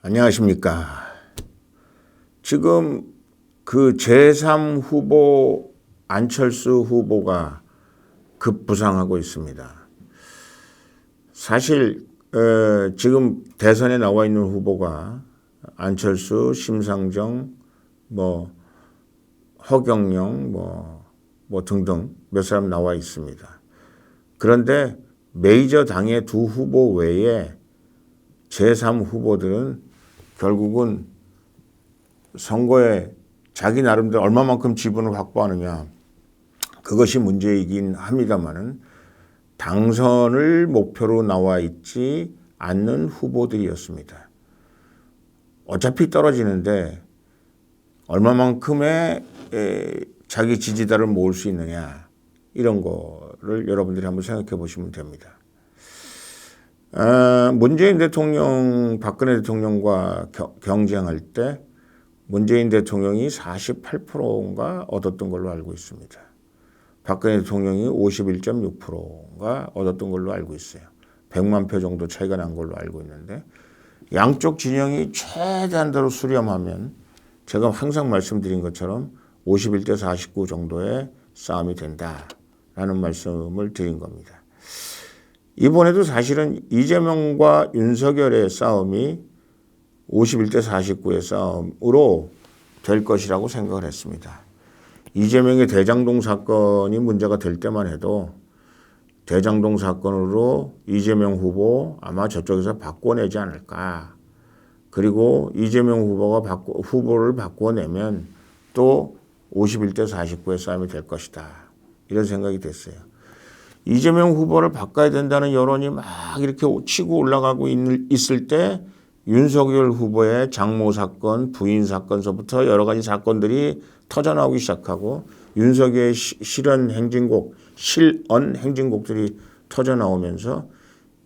안녕하십니까. 지금 그 제3 후보 안철수 후보가 급부상하고 있습니다. 사실 지금 대선에 나와 있는 후보가 안철수, 심상정, 허경영 등등 몇 사람 나와 있습니다. 그런데 메이저 당의 두 후보 외에 제3 후보들은 결국은 선거에 자기 나름대로 얼마만큼 지분을 확보하느냐, 그것이 문제이긴 합니다만은 당선을 목표로 나와 있지 않는 후보들이었습니다. 어차피 떨어지는데 얼마만큼의 자기 지지자를 모을 수 있느냐, 이런 거를 여러분들이 한번 생각해 보시면 됩니다. 문재인 대통령, 박근혜 대통령과 경쟁할 때 문재인 대통령이 48%인가 얻었던 걸로 알고 있습니다. 박근혜 대통령이 51.6%인가 얻었던 걸로 알고 있어요. 100만 표 정도 차이가 난 걸로 알고 있는데, 양쪽 진영이 최대한대로 수렴하면 제가 항상 말씀드린 것처럼 51대 49 정도의 싸움이 된다라는 말씀을 드린 겁니다. 이번에도 사실은 이재명과 윤석열의 싸움이 51대 49의 싸움으로 될 것이라고 생각을 했습니다. 이재명의 대장동 사건이 문제가 될 때만 해도 대장동 사건으로 이재명 후보 아마 저쪽에서 바꿔내지 않을까. 그리고 이재명 후보를 바꿔내면 또 51대 49의 싸움이 될 것이다. 이런 생각이 됐어요. 이재명 후보를 바꿔야 된다는 여론이 막 이렇게 치고 올라가고 있을 때 윤석열 후보의 장모 사건, 부인 사건서부터 여러 가지 사건들이 터져나오기 시작하고 윤석열의 실언 행진곡들이 터져나오면서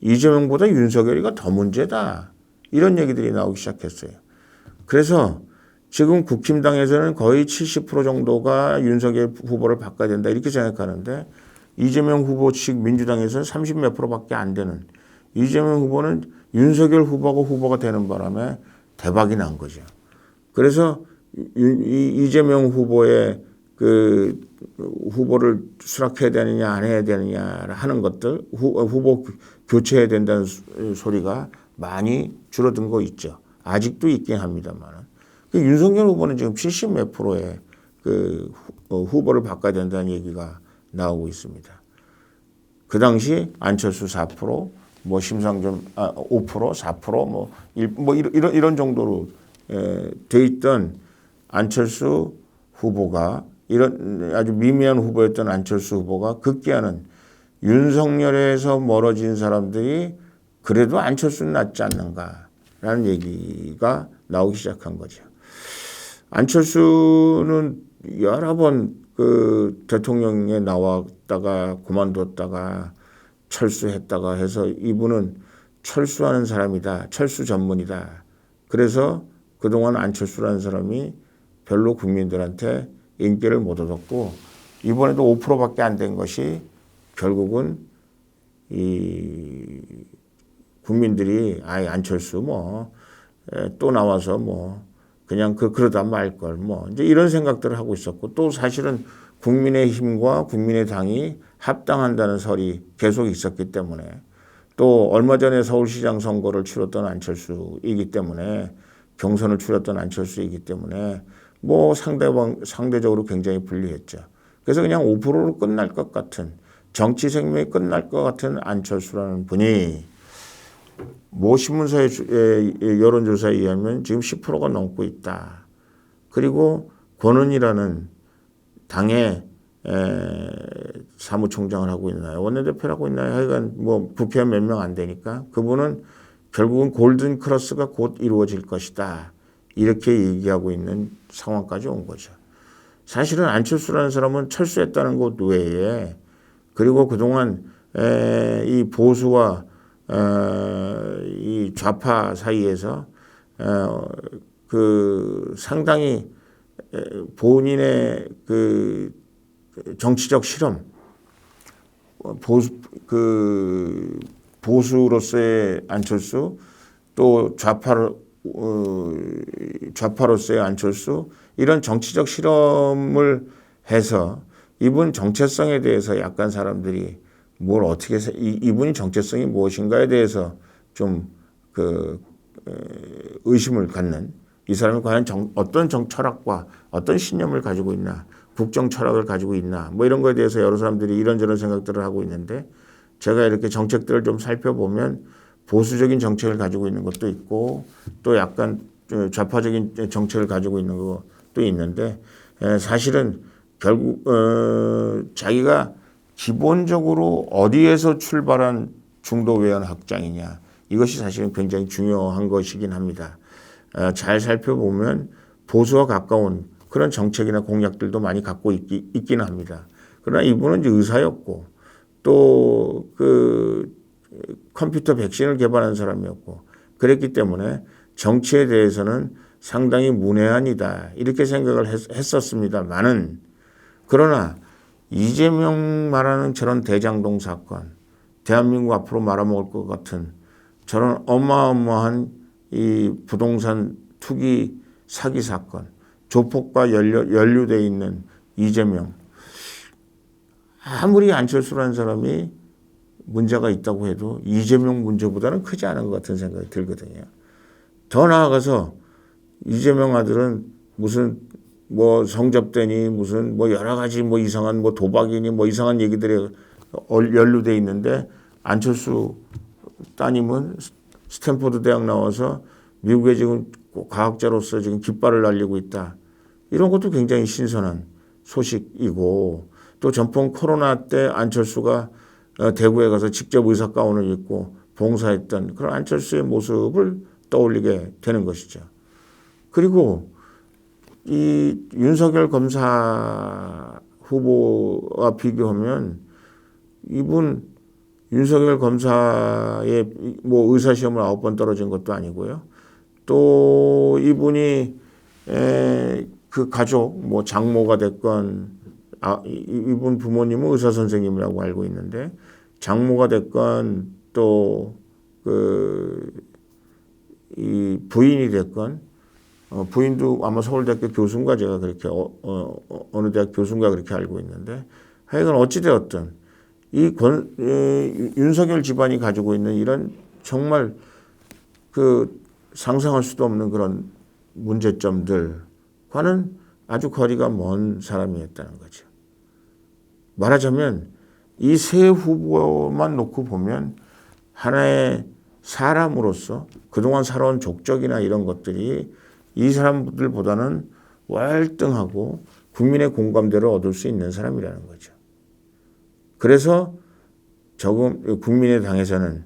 이재명보다 윤석열이가 더 문제다, 이런 얘기들이 나오기 시작했어요. 그래서 지금 국힘당에서는 거의 70% 정도가 윤석열 후보를 바꿔야 된다, 이렇게 생각하는데 이재명 후보 측 민주당에서는 30 몇 프로밖에 안 되는 이재명 후보는 윤석열 후보가 되는 바람에 대박이 난 거죠. 그래서 이재명 후보의 그 후보를 수락해야 되느냐 안 해야 되느냐 하는 것들, 후보 교체해야 된다는 소리가 많이 줄어든 거 있죠. 아직도 있긴 합니다만. 그 윤석열 후보는 지금 70 몇 프로의 그 후보를 바꿔야 된다는 얘기가 나오고 있습니다. 그 당시 안철수 4%, 심상정 5%, 4%, 이런 정도로 돼 있던 안철수 후보가, 이런 아주 미미한 후보였던 안철수 후보가 급기야는 윤석열에서 멀어진 사람들이 그래도 안철수는 낫지 않는가라는 얘기가 나오기 시작한 거죠. 안철수는 여러 번 그 대통령에 나왔다가 그만뒀다가 철수했다가 해서 이분은 철수하는 사람이다, 철수 전문이다. 그래서 그동안 안철수라는 사람이 별로 국민들한테 인기를 못 얻었고, 이번에도 5%밖에 안 된 것이 결국은 이 국민들이 안철수 또 나와서 그냥 그러다 말걸 이제 이런 생각들을 하고 있었고, 또 사실은 국민의힘과 국민의당이 합당한다는 설이 계속 있었기 때문에, 또 얼마 전에 서울시장 선거를 치렀던 안철수이기 때문에, 경선을 치렀던 안철수이기 때문에 상대적으로 굉장히 불리했죠. 그래서 그냥 5%로 끝날 것 같은, 정치 생명이 끝날 것 같은 안철수라는 분이 신문사의 여론조사에 의하면 지금 10%가 넘고 있다. 그리고 권은희라는 당의 사무총장을 하고 있나요? 원내대표를 하고 있나요? 하여간 국회의원 몇 명 안 되니까 그분은 결국은 골든 크로스가 곧 이루어질 것이다, 이렇게 얘기하고 있는 상황까지 온 거죠. 사실은 안철수라는 사람은 철수했다는 것 외에, 그리고 그동안 이 보수와 이 좌파 사이에서 그 상당히 본인의 그 정치적 실험, 보수로서의 안철수, 또 좌파로 좌파로서의 안철수 이런 정치적 실험을 해서 이분 정체성에 대해서 약간 사람들이 뭘 어떻게 이분이 정체성이 무엇인가에 대해서 좀 의심을 갖는 이 사람이 과연 어떤 철학과 어떤 신념을 가지고 있나 국정 철학을 가지고 있나 뭐 이런 거에 대해서 여러 사람들이 이런저런 생각들을 하고 있는데 제가 이렇게 정책들을 좀 살펴보면 보수적인 정책을 가지고 있는 것도 있고 또 약간 좌파적인 정책을 가지고 있는 것도 있는데 사실은 결국 자기가 기본적으로 어디에서 출발한 중도 외연 확장이냐 이것이 사실은 굉장히 중요한 것이긴 합니다. 잘 살펴보면 보수와 가까운 그런 정책이나 공약들도 많이 갖고 있기는 합니다. 그러나 이분은 이제 의사였고 또 컴퓨터 백신을 개발한 사람이었고 그랬기 때문에 정치에 대해서는 상당히 문외한이다 이렇게 생각을 했었습니다만은 그러나 이재명 말하는 저런 대장동 사건 대한민국 앞으로 말아먹을 것 같은 저런 어마어마한 이 부동산 투기 사기 사건 조폭과 연루되어 있는 이재명 아무리 안철수라는 사람이 문제가 있다고 해도 이재명 문제보다는 크지 않은 것 같은 생각이 들거든요. 더 나아가서 이재명 아들은 무슨 뭐 성접대니 무슨 뭐 여러 가지 뭐 이상한 뭐 도박이니 뭐 이상한 얘기들이 연루돼 있는데 안철수 따님은 스탠포드 대학 나와서 미국에 지금 과학자로서 지금 깃발을 날리고 있다. 이런 것도 굉장히 신선한 소식이고 또 전번 코로나 때 안철수가 대구에 가서 직접 의사 가운을 입고 봉사했던 그런 안철수의 모습을 떠올리게 되는 것이죠. 그리고 이 윤석열 검사 후보와 비교하면 이분 윤석열 검사의 뭐 의사시험을 9번 떨어진 것도 아니고요. 또 이분이 그 가족 뭐 장모가 됐건 이분 부모님은 의사 선생님이라고 알고 있는데 장모가 됐건 또 이 부인이 됐건 부인도 아마 서울대학교 교수인가 제가 그렇게 어느 대학 교수인가 그렇게 알고 있는데 하여간 어찌 되었든 이 윤석열 집안이 가지고 있는 이런 정말 상상할 수도 없는 그런 문제점들과는 아주 거리가 먼 사람이었다는 거죠. 말하자면 이 세 후보만 놓고 보면 하나의 사람으로서 그동안 살아온 족적이나 이런 것들이 이 사람들보다는 월등하고 국민의 공감대를 얻을 수 있는 사람이라는 거죠. 그래서 국민의당에서는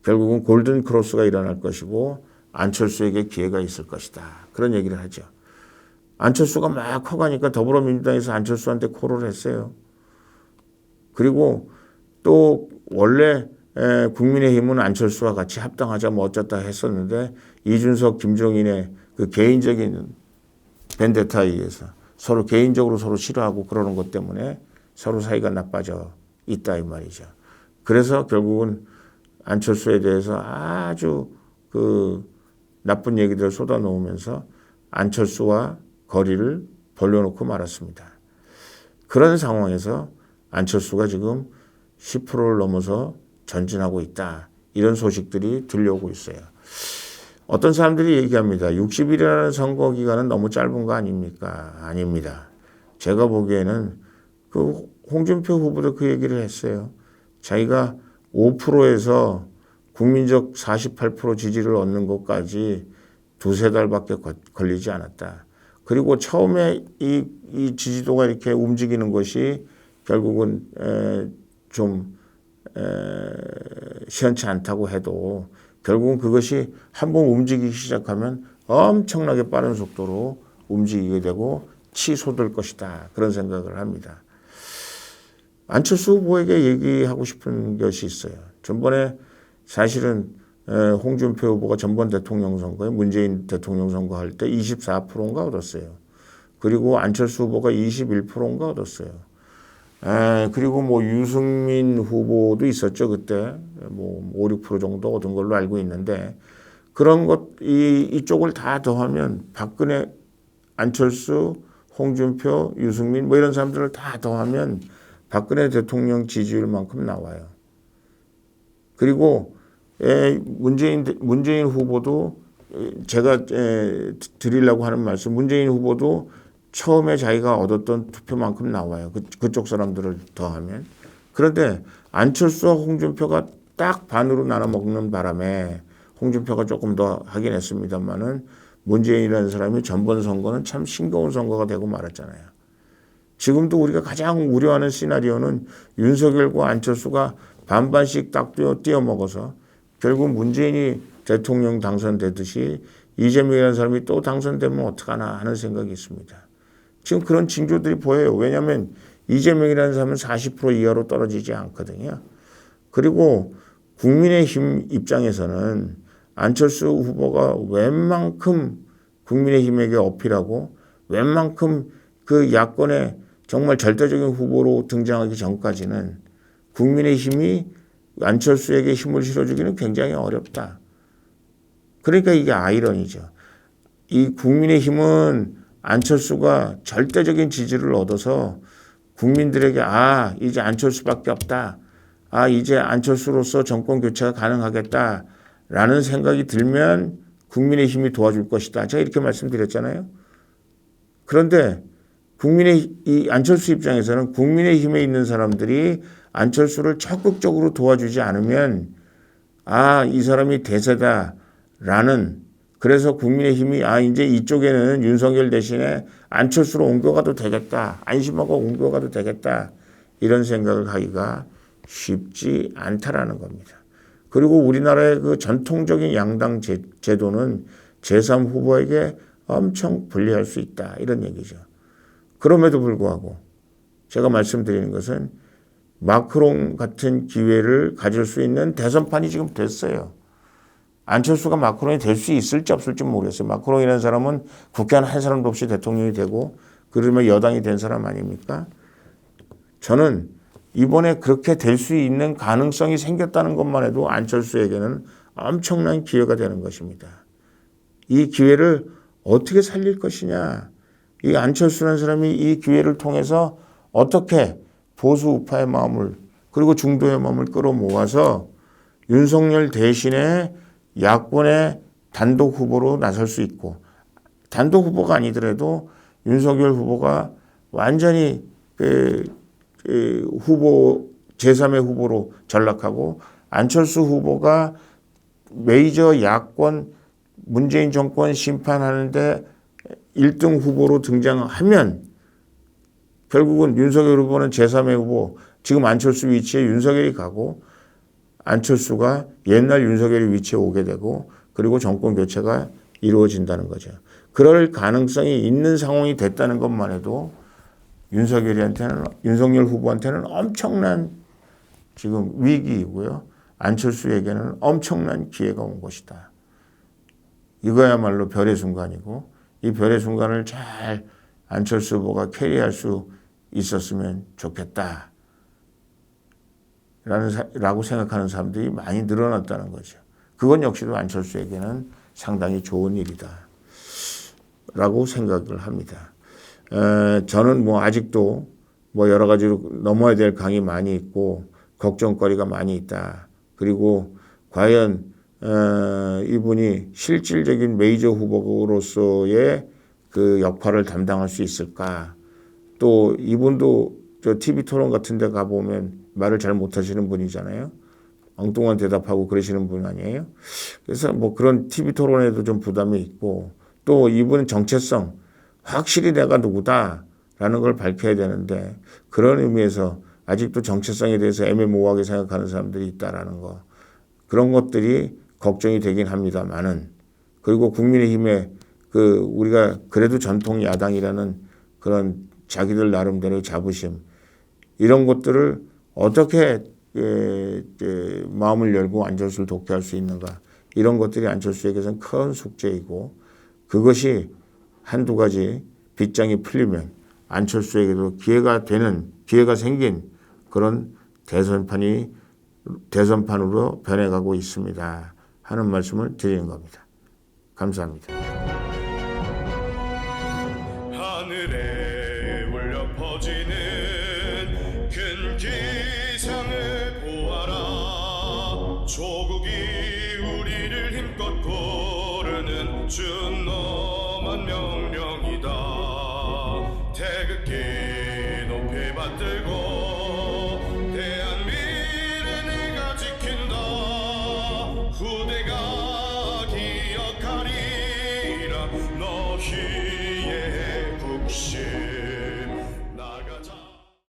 결국은 골든 크로스가 일어날 것이고 안철수에게 기회가 있을 것이다. 그런 얘기를 하죠. 안철수가 막 커가니까 더불어민주당에서 안철수한테 콜을 했어요. 그리고 또 원래 국민의힘은 안철수와 같이 합당하자 뭐 어쩌다 했었는데 이준석, 김종인의 그 개인적인 벤데타에 의해서 서로 개인적으로 서로 싫어하고 그러는 것 때문에 서로 사이가 나빠져 있다 이 말이죠. 그래서 결국은 안철수에 대해서 아주 나쁜 얘기들을 쏟아놓으면서 안철수와 거리를 벌려놓고 말았습니다. 그런 상황에서 안철수가 지금 10%를 넘어서 전진하고 있다. 이런 소식들이 들려오고 있어요. 어떤 사람들이 얘기합니다. 60일이라는 선거 기간은 너무 짧은 거 아닙니까? 아닙니다. 제가 보기에는 홍준표 후보도 그 얘기를 했어요. 자기가 5%에서 국민적 48% 지지를 얻는 것까지 두세 달밖에 걸리지 않았다. 그리고 처음에 이 지지도가 이렇게 움직이는 것이 결국은 좀 시원치 않다고 해도 결국은 그것이 한번 움직이기 시작하면 엄청나게 빠른 속도로 움직이게 되고 치솟을 것이다. 그런 생각을 합니다. 안철수 후보에게 얘기하고 싶은 것이 있어요. 전번에 사실은 홍준표 후보가 전번 대통령 선거에 문재인 대통령 선거 할 때 24%인가 얻었어요. 그리고 안철수 후보가 21%인가 얻었어요. 그리고 뭐 유승민 후보도 있었죠. 그때 뭐 5, 6% 정도 얻은 걸로 알고 있는데 그런 것 이쪽을 다 더하면 박근혜, 안철수, 홍준표, 유승민 뭐 이런 사람들을 다 더하면 박근혜 대통령 지지율만큼 나와요. 그리고 문재인 후보도 제가 드리려고 하는 말씀, 문재인 후보도 처음에 자기가 얻었던 투표만큼 나와요. 그쪽 사람들을 더하면. 그런데 안철수와 홍준표가 딱 반으로 나눠 먹는 바람에 홍준표가 조금 더 하긴 했습니다만은 문재인이라는 사람이 전번 선거는 참 싱거운 선거가 되고 말았잖아요. 지금도 우리가 가장 우려하는 시나리오는 윤석열과 안철수가 반반씩 딱 띄어먹어서 결국 문재인이 대통령 당선되듯이 이재명이라는 사람이 또 당선되면 어떡하나 하는 생각이 있습니다. 지금 그런 징조들이 보여요. 왜냐하면 이재명이라는 사람은 40% 이하로 떨어지지 않거든요. 그리고 국민의힘 입장에서는 안철수 후보가 웬만큼 국민의힘에게 어필하고 웬만큼 그 야권의 정말 절대적인 후보로 등장하기 전까지는 국민의힘이 안철수에게 힘을 실어주기는 굉장히 어렵다. 그러니까 이게 아이러니죠. 이 국민의힘은 안철수가 절대적인 지지를 얻어서 국민들에게 이제 안철수밖에 없다. 이제 안철수로서 정권 교체가 가능하겠다라는 생각이 들면 국민의힘이 도와줄 것이다. 제가 이렇게 말씀드렸잖아요. 그런데 이 안철수 입장에서는 국민의힘에 있는 사람들이 안철수를 적극적으로 도와주지 않으면 이 사람이 대세다라는, 그래서 국민의힘이 이제 이쪽에는 윤석열 대신에 안철수로 옮겨가도 되겠다. 안심하고 옮겨가도 되겠다. 이런 생각을 하기가 쉽지 않다라는 겁니다. 그리고 우리나라의 그 전통적인 양당 제도는 제3 후보에게 엄청 불리할 수 있다. 이런 얘기죠. 그럼에도 불구하고 제가 말씀드리는 것은 마크롱 같은 기회를 가질 수 있는 대선판이 지금 됐어요. 안철수가 마크롱이 될 수 있을지 없을지 모르겠어요. 마크롱이라는 사람은 국회의원 한 사람도 없이 대통령이 되고 그러면 여당이 된 사람 아닙니까? 저는 이번에 그렇게 될 수 있는 가능성이 생겼다는 것만 해도 안철수에게는 엄청난 기회가 되는 것입니다. 이 기회를 어떻게 살릴 것이냐. 이 안철수라는 사람이 이 기회를 통해서 어떻게 보수 우파의 마음을 그리고 중도의 마음을 끌어모아서 윤석열 대신에 야권의 단독 후보로 나설 수 있고, 단독 후보가 아니더라도 윤석열 후보가 완전히 후보 제3의 후보로 전락하고 안철수 후보가 메이저 야권 문재인 정권 심판하는데 1등 후보로 등장하면 결국은 윤석열 후보는 제3의 후보, 지금 안철수 위치에 윤석열이 가고 안철수가 옛날 윤석열의 위치에 오게 되고 그리고 정권 교체가 이루어진다는 거죠. 그럴 가능성이 있는 상황이 됐다는 것만 해도 윤석열 후보한테는 엄청난 지금 위기이고요. 안철수에게는 엄청난 기회가 온 것이다. 이거야말로 별의 순간이고 이 별의 순간을 잘 안철수 후보가 캐리할 수 있었으면 좋겠다. 라고 생각하는 사람들이 많이 늘어났다는 거죠. 그건 역시도 안철수에게는 상당히 좋은 일이다. 라고 생각을 합니다. 저는 아직도 여러 가지로 넘어야 될 강이 많이 있고 걱정거리가 많이 있다. 그리고 과연 이분이 실질적인 메이저 후보로서의 그 역할을 담당할 수 있을까? 또 이분도 저 TV 토론 같은 데 가보면 말을 잘 못하시는 분이잖아요. 엉뚱한 대답하고 그러시는 분 아니에요? 그래서 그런 TV 토론에도 좀 부담이 있고 또 이분은 정체성, 확실히 내가 누구다라는 걸 밝혀야 되는데 그런 의미에서 아직도 정체성에 대해서 애매모호하게 생각하는 사람들이 있다라는 거. 그런 것들이 걱정이 되긴 합니다만은 그리고 국민의힘의 우리가 그래도 전통 야당이라는 그런 자기들 나름대로의 자부심 이런 것들을 어떻게 마음을 열고 안철수를 독해할 수 있는가 이런 것들이 안철수에게서는 큰 숙제이고 그것이 한두 가지 빗장이 풀리면 안철수에게도 기회가 생긴 그런 대선판으로 변해가고 있습니다 하는 말씀을 드리는 겁니다. 감사합니다. 하늘에 울려 퍼지는 큰 기상을 보아라. 조국이 우리를 힘껏 부르는 준엄한 명령이다. 태극기 높이 받들고